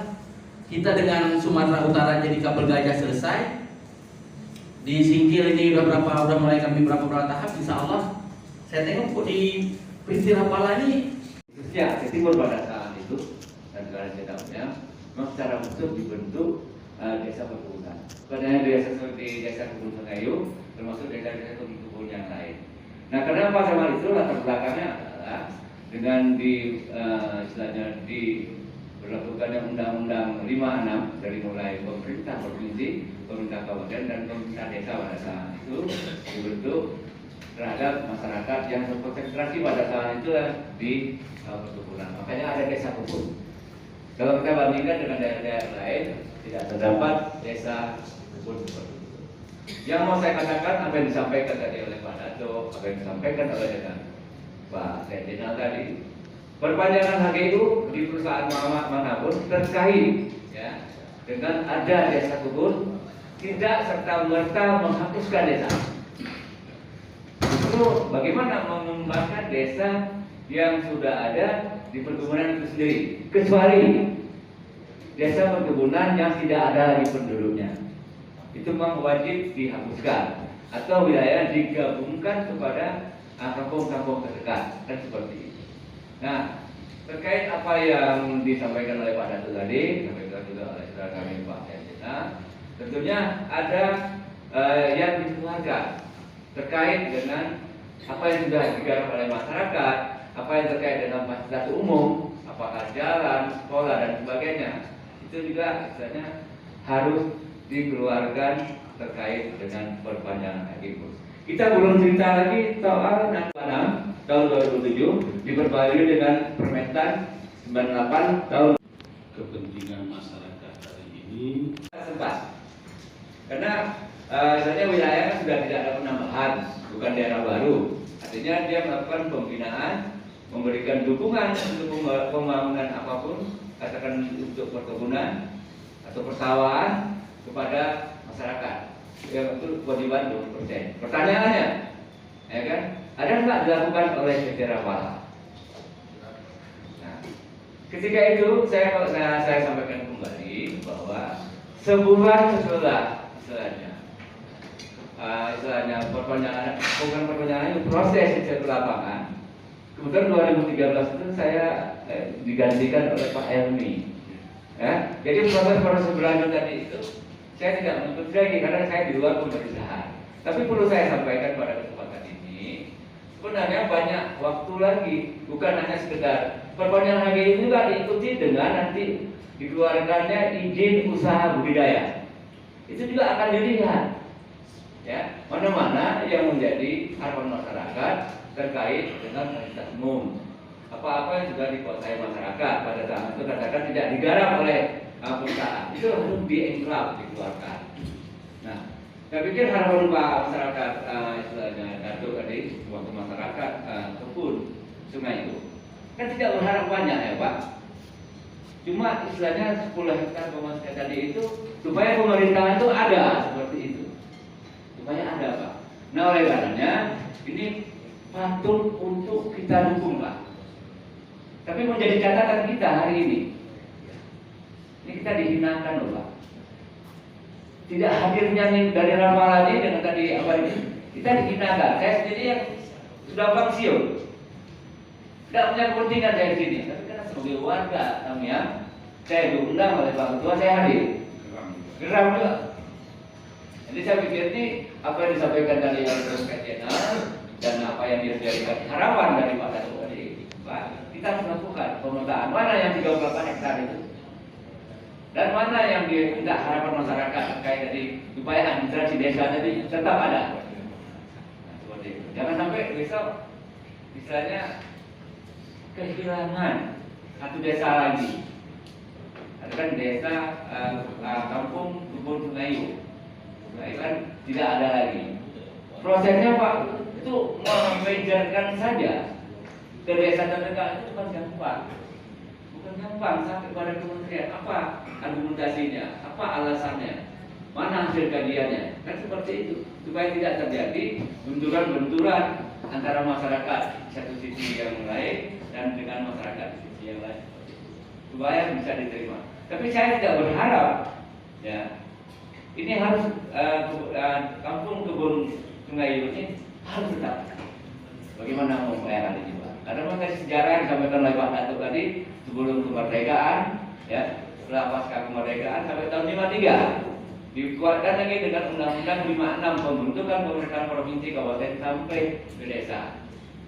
kita dengan Sumatera Utara jadi Kabel Gajah selesai. Di Singkil ini udah mulai kami berapa tahap, insya Allah. Saya tengok kok di Pinti Rapala ini Ya, ke timur pada saat itu dan negara Jedahnya memang secara utuh dibentuk desa perkebunan. Padahal desa seperti desa kebun Sengayu, termasuk desa-desa kebun yang lain. Nah, kenapa sama itu latar belakangnya adalah dengan istilahnya diberlakukannya Undang-Undang 56 dari mulai pemerintah provinsi, pemerintah kabupaten dan pemerintah desa pada saat itu dibentuk terhadap masyarakat yang terkonsentrasi pada saat itu di perkebunan. Makanya ada desa kebun. Kalau kita bandingkan dengan daerah-daerah lain, tidak terdapat desa kebun seperti itu. Yang mau saya katakan apa yang disampaikan tadi oleh Pak Dato, apa yang disampaikan oleh Pak Jenderal tadi, perpanjangan HGU di perusahaan manapun terkait ya dengan ada desa kebun tidak serta merta menghapuskan desa. Justru bagaimana mengembangkan desa yang sudah ada di perkebunan itu sendiri, kecuali desa perkebunan yang tidak ada lagi penduduknya, itu memang wajib dihapuskan atau wilayah digabungkan kepada kampung-kampung terdekat dan seperti itu. Nah, terkait apa yang disampaikan oleh Pak Dato tadi, disampaikan juga oleh saudara kami Pak Yasina, tentunya ada yang dikeluarkan terkait dengan apa yang sudah digarap oleh masyarakat, apa yang terkait dengan fasilitas umum, apakah jalan, sekolah dan sebagainya, itu juga istilahnya harus dikeluarkan terkait dengan perpanjangan HGU. Kita belum cerita lagi soal 6 tahun 2007 diperbarui dengan Permentan 98 tahun. Kepentingan masyarakat hari ini sempat karena misalnya wilayah sudah tidak ada penambahan, bukan daerah baru. Artinya dia melakukan pembinaan, memberikan dukungan untuk pembangunan apapun, katakan untuk perkebunan atau persawahan kepada masyarakat. Ya, itu kewajiban 20%. Pertanyaannya, ya kan, ada nggak dilakukan oleh PT Rapala? Nah, ketika itu saya sampaikan kembali bahwa sebulan setelah istilahnya perpanjangan, bukan perpanjangan itu proses di lapangan. Kemudian 2013 itu saya digantikan oleh Pak Elmi. Ya, jadi proses berlanjut tadi itu saya tidak menuntut lagi karena saya di luar pemerintahan. Tapi perlu saya sampaikan pada kesempatan ini, sebenarnya banyak waktu lagi, bukan hanya sekedar perpanjangan HGU ini juga diikuti dengan nanti dikeluarkannya izin usaha budidaya. Itu juga akan dilihat, ya, mana-mana yang menjadi harapan masyarakat terkait dengan fasilitas umum. Apa-apa yang sudah dikuasai masyarakat pada saat itu katakan tidak digarap oleh perusahaan, itu harus dikeluarkan. Nah, saya pikir harapan Pak masyarakat istilahnya Dato tadi waktu masyarakat kebun sungai itu Kan tidak berharap banyak ya Pak. Cuma istilahnya 10 hektar tadi itu supaya pemerintahan itu ada seperti itu. Supaya ada Pak. Nah oleh karenanya ini patut untuk kita dukung Pak. Tapi menjadi catatan kita hari ini. Ini kita dihinakan loh Pak. Tidak hadirnya nih dari ramalan ini dengan tadi apa ini, kita dihinakan. Saya sendiri yang sudah pensiun, tidak punya kepentingan saya di sini. Tapi karena sebagai warga Tamiang, saya diundang oleh Pak Ketua, saya hadir. Geram juga. Jadi saya pikir ini apa yang disampaikan dari Albertus Kajena dan apa yang dijadikan harapan dari Pak Ketua tadi, Pak, kita harus melakukan pemetaan mana yang 38 hektar itu. Dan mana yang diminta harapan masyarakat terkait dari supaya administrasi desa tadi tetap ada. Nah, seperti itu. Jangan sampai besok misalnya kehilangan satu desa lagi. Ada kan desa kampung Kebun Sungayu. Nah, itu kan tidak ada lagi. Prosesnya Pak itu memejarkan saja ke desa terdekat itu bukan gampang. Bukan gampang sampai pada kementerian apa argumentasinya, apa alasannya, mana hasil kajiannya, kan seperti itu supaya tidak terjadi benturan-benturan antara masyarakat satu sisi yang lain dan dengan masyarakat sisi yang lain supaya bisa diterima. Tapi saya tidak berharap ya ini harus kampung Kebun Sungayu ini harus tetap. Bagaimana mau membayar ini Pak? Karena memang sejarah yang disampaikan oleh Pak Datuk tadi sebelum kemerdekaan ya. Setelah pasca kemerdekaan sampai tahun 53 dikuatkan lagi dengan Undang-Undang 56 pembentukan pemerintahan provinsi kabupaten sampai ke desa.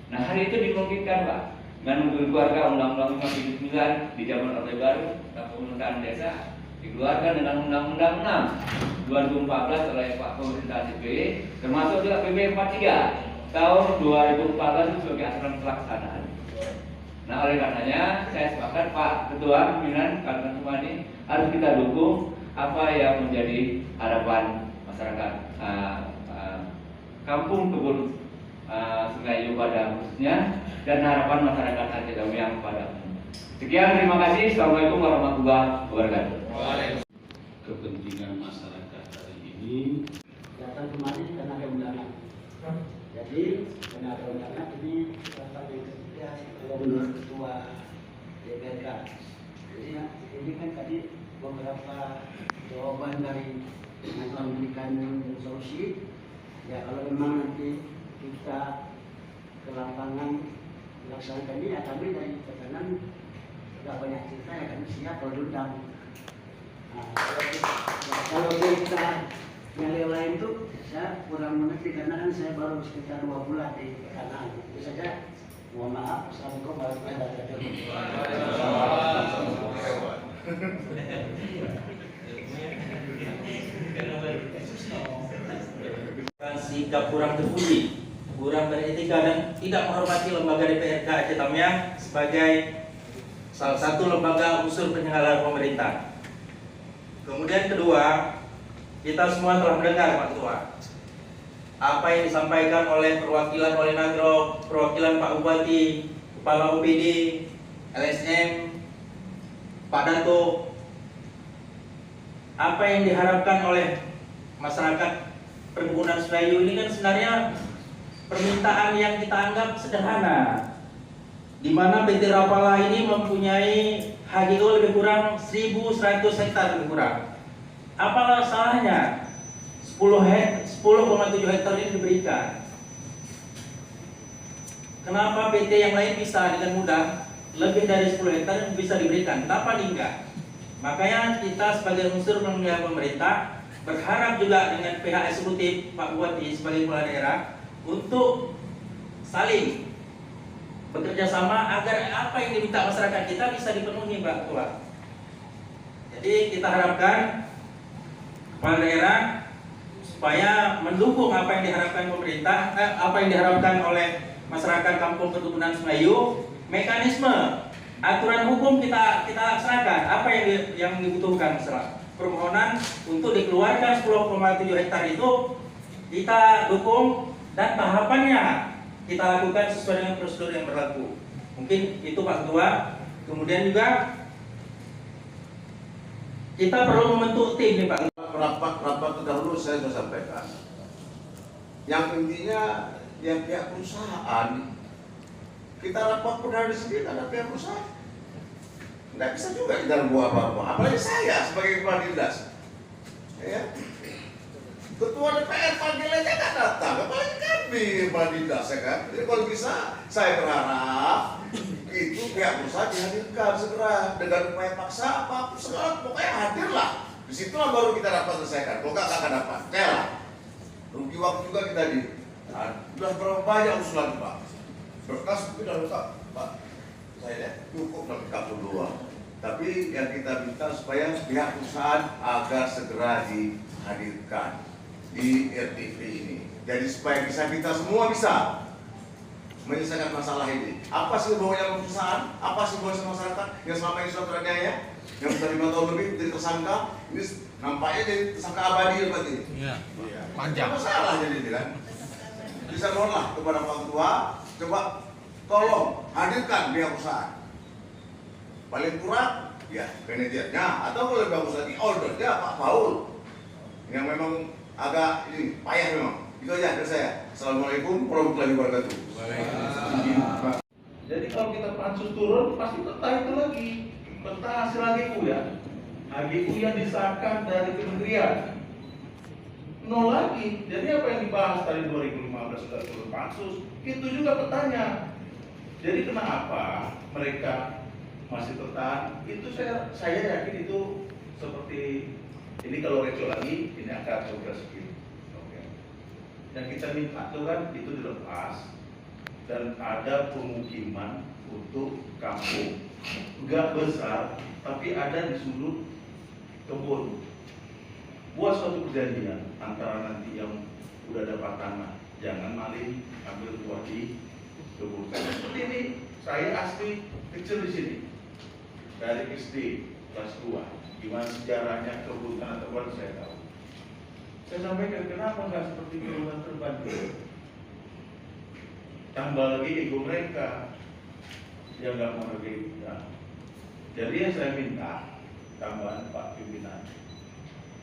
Nah hari itu dimungkinkan Pak dengan keluarga Undang-Undang 59 di zaman Orde Baru tentang pemerintahan desa dikeluarkan dengan Undang-Undang 6 2014 oleh Pak Pemerintahan SBY termasuk juga PP 43 tahun 2014 itu sebagai aturan pelaksanaan. Nah oleh karenanya saya sepakat Pak Ketua Pimpinan Kabupaten Sumadi harus kita dukung apa yang menjadi harapan masyarakat Kampung Kebun Sungayu pada khususnya dan harapan masyarakat Aceh Tamiang pada umumnya. Sekian, terima kasih. Assalamualaikum warahmatullahi wabarakatuh. Kepentingan masyarakat hari ini datang kemarin karena ada undangan. Jadi karena ada undangan ini rapat yang ketiga menurut Ketua DPRK. Jadi ini kan tadi beberapa jawaban dari yang telah memberikan solusi. Ya kalau memang nanti kita ke lapangan melaksanakan ini, ya kami dari tekanan tidak banyak cerita ya kami siap kalau diundang. Nah, kalau kita yang lain itu saya kurang mengerti karena kan saya baru sekitar 2 bulan di kanan. Itu saja. Mohon maaf. Assalamualaikum warahmatullahi wabarakatuh. Sikap kurang terpuji, kurang beretika dan tidak menghormati lembaga DPRK Aceh Tamiang sebagai salah satu lembaga unsur penyelenggara pemerintah. Kemudian kedua, kita semua telah mendengar Pak Ketua apa yang disampaikan oleh perwakilan Wali Nagro, perwakilan Pak Bupati, Kepala OPD, LSM, Pak Dato. Apa yang diharapkan oleh masyarakat perkebunan Sungayu ini kan sebenarnya permintaan yang kita anggap sederhana, di mana PT Rapala ini mempunyai HGO lebih kurang 1.100 hektar lebih kurang. Apalah salahnya 10,7 hektar ini diberikan? Kenapa PT yang lain bisa dengan mudah lebih dari 10 hektar yang bisa diberikan? Kenapa enggak? Makanya kita sebagai unsur penyelenggara pemerintah berharap juga dengan pihak eksekutif Pak Bupati sebagai kepala daerah untuk saling bekerja sama agar apa yang diminta masyarakat kita bisa dipenuhi Pak Ketua. Jadi kita harapkan kepala daerah supaya mendukung apa yang diharapkan pemerintah, apa yang diharapkan oleh masyarakat Kampung Perkebunan Sungayu, mekanisme aturan hukum kita laksanakan apa yang dibutuhkan masyarakat. Permohonan untuk dikeluarkan 10,7 hektar itu kita dukung dan tahapannya kita lakukan sesuai dengan prosedur yang berlaku. Mungkin itu Pak Ketua. Kemudian juga kita perlu membentuk tim nih Pak. Rapat terdahulu saya sudah sampaikan. Yang intinya yang pihak perusahaan, kita rapat pun dari sendiri ada pihak perusahaan. Nggak bisa juga kita buat apa-apa. Apalagi saya sebagai kepala dinas. Ya. Ketua DPR panggil aja nggak datang, apalagi kami kepala dinas ya kan. Jadi kalau bisa saya berharap itu pihak perusahaan dihadirkan segera dengan upaya paksa apapun segala pokoknya hadirlah. Disitulah baru kita dapat selesaikan. Kalau nggak akan dapat, lah. Rugi waktu juga kita di. Nah, sudah berapa banyak usulan Pak? Berkas itu sudah lengkap Pak. Saya cukup lengkap semua. Tapi yang kita minta supaya pihak perusahaan agar segera dihadirkan di RTV ini. Jadi supaya kita semua bisa menyelesaikan masalah ini. Apa sih hubungannya perusahaan? Apa sih hubungannya masyarakat yang selama ini sudah teraniaya? Yang sudah 5 tahun lebih jadi tersangka, ini nampaknya jadi tersangka abadi ya Pak. Iya. Panjang. Apa salah jadi ini kan? Bisa mohonlah kepada Pak Ketua, coba tolong hadirkan pihak perusahaan. Paling kurang ya manajernya atau boleh bagus lagi ordernya Pak Paul yang memang agak ini payah memang. Itu aja dari saya. Assalamualaikum warahmatullahi wabarakatuh. Jadi kalau kita pansus turun pasti peta itu lagi, peta hasil HGU ya. HGU yang disahkan dari kementerian. Nol lagi. Jadi apa yang dibahas tadi 2015 sudah turun pansus, itu juga petanya. Jadi kenapa mereka masih bertahan? Itu saya yakin itu seperti ini kalau reco lagi ini akan progres gitu. Oke. Yang kita minta tuh kan itu dilepas dan ada pemukiman untuk kampung. Enggak besar tapi ada di sudut kebun. Buat suatu perjanjian antara nanti yang udah dapat tanah, jangan maling ambil buah di kebun. Seperti ini, saya asli kecil di sini dari SD kelas 2. Gimana sejarahnya kebun tanah terbuat saya tahu. Saya sampaikan kenapa nggak seperti kebun terbantu. Tambah lagi ego mereka yang nggak menghargai kita. Jadi yang saya minta tambahan Pak Pimpinan.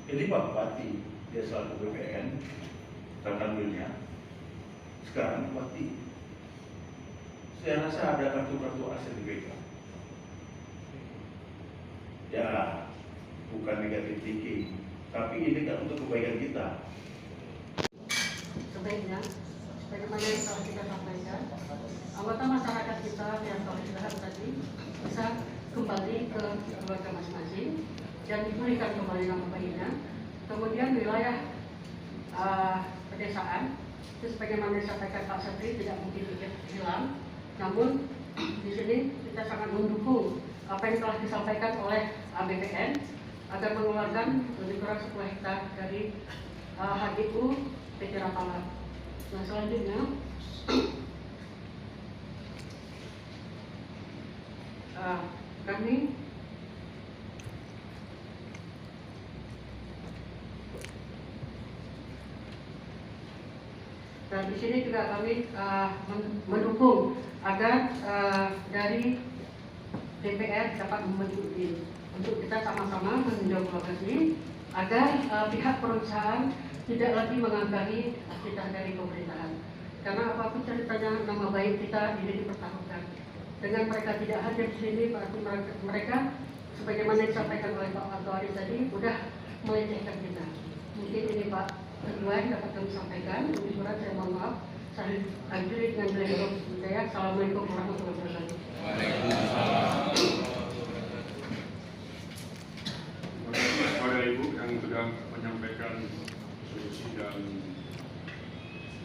Ini Pak Bupati, dia selaku BPN, rekan-rekannya. Sekarang Bupati. Saya rasa ada kartu-kartu aset di BK. Ya, bukan negatif thinking, tapi ini kan untuk kebaikan kita. Sebaiknya, bagaimana yang telah kita sampaikan, anggota masyarakat kita yang telah dilihat tadi bisa kembali ke keluarga masing-masing dan diberikan kembali nama bayinya. Kemudian wilayah pedesaan, itu sebagaimana disampaikan Pak Satri tidak mungkin hilang. Namun di sini kita sangat mendukung apa yang telah disampaikan oleh BPN agar mengeluarkan lebih kurang 10 hektar dari HGU PT Rapala. Nah selanjutnya kami dan di sini juga kami mendukung agar dari DPR dapat membentuk tim untuk kita sama-sama meninjau lokasi agar pihak perusahaan tidak lagi mengangkari kita dari pemerintahan. Karena apapun ceritanya nama baik kita ini dipertaruhkan. Dengan mereka tidak hadir di sini, berarti mereka sebagaimana disampaikan oleh Pak Antoari tadi, sudah melecehkan kita. Mungkin ini Pak Kedua yang dapat kami sampaikan. Ini surat saya mohon maaf. Saya akhiri dengan beliau. Assalamualaikum warahmatullahi wabarakatuh. Kepada Ibu yang sudah menyampaikan solusi dan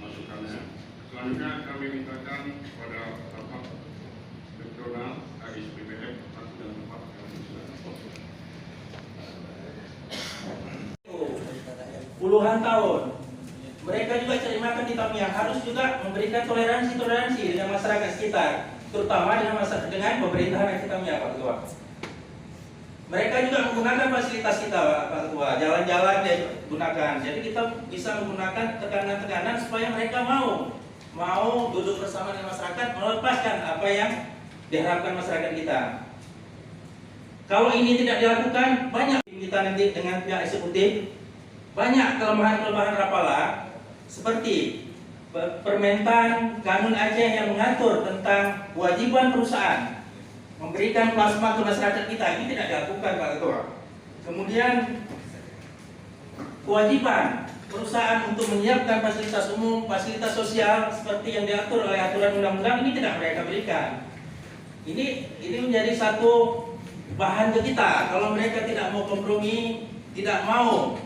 masukannya. Selanjutnya kami mintakan kepada Bapak Direktorat AISPBF satu dan 4 puluhan tahun mereka juga cari makan di Tamiang, harus juga memberikan toleransi dengan masyarakat sekitar, terutama dengan pemerintahan di Tamiang, Pak Ketua. Mereka juga menggunakan fasilitas kita, Pak Ketua, jalan-jalan dia gunakan. Jadi kita bisa menggunakan tekanan-tekanan supaya mereka mau duduk bersama dengan masyarakat, melepaskan apa yang diharapkan masyarakat kita. Kalau ini tidak dilakukan, banyak kita nanti dengan pihak eksekutif, banyak kelemahan-kelemahan Rapala seperti Permentan Kanun Aceh yang mengatur tentang kewajiban perusahaan memberikan plasma ke masyarakat kita, ini tidak dilakukan Pak Ketua. Kemudian kewajiban perusahaan untuk menyiapkan fasilitas umum, fasilitas sosial seperti yang diatur oleh aturan undang-undang, ini tidak mereka berikan. Ini menjadi satu bahan ke kita. Kalau mereka tidak mau kompromi, tidak mau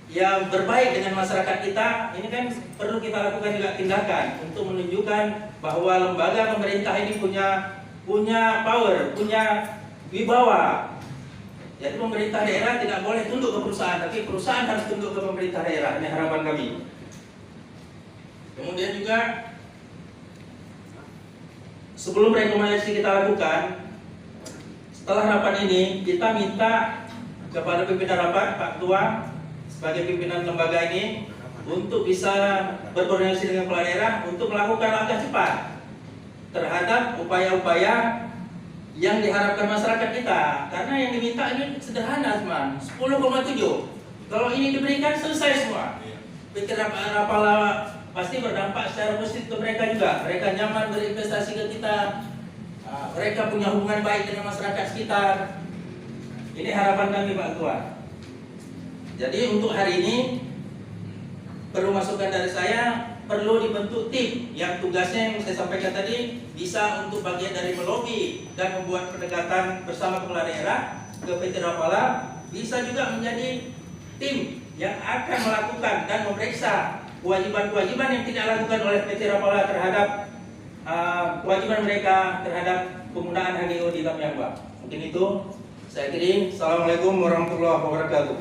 yang berbaik dengan masyarakat kita, ini kan perlu kita lakukan juga tindakan untuk menunjukkan bahwa lembaga pemerintah ini punya power, punya wibawa. Jadi pemerintah daerah tidak boleh tunduk ke perusahaan, tapi perusahaan harus tunduk ke pemerintah daerah. Ini harapan kami. Kemudian juga sebelum rekomendasi kita lakukan, setelah rapat ini kita minta kepada pimpinan rapat, Pak Ketua, sebagai pimpinan lembaga ini untuk bisa berkoordinasi dengan kepala daerah untuk melakukan langkah cepat terhadap upaya-upaya yang diharapkan masyarakat kita. Karena yang diminta ini sederhana, teman, 10,7. Kalau ini diberikan selesai semua. Pikir Rapala pasti berdampak secara positif ke mereka juga. Mereka nyaman berinvestasi ke kita. Mereka punya hubungan baik dengan masyarakat sekitar. Ini harapan kami Pak Ketua. Jadi untuk hari ini perlu masukan dari saya, perlu dibentuk tim yang tugasnya yang saya sampaikan tadi bisa untuk bagian dari melobi dan membuat pendekatan bersama kepala daerah ke PT Rapala, bisa juga menjadi tim yang akan melakukan dan memeriksa kewajiban-kewajiban yang tidak dilakukan oleh PT Rapala terhadap kewajiban mereka terhadap penggunaan HGO di Tamiang, Pak. Mungkin itu saya kirim. Assalamualaikum warahmatullahi wabarakatuh.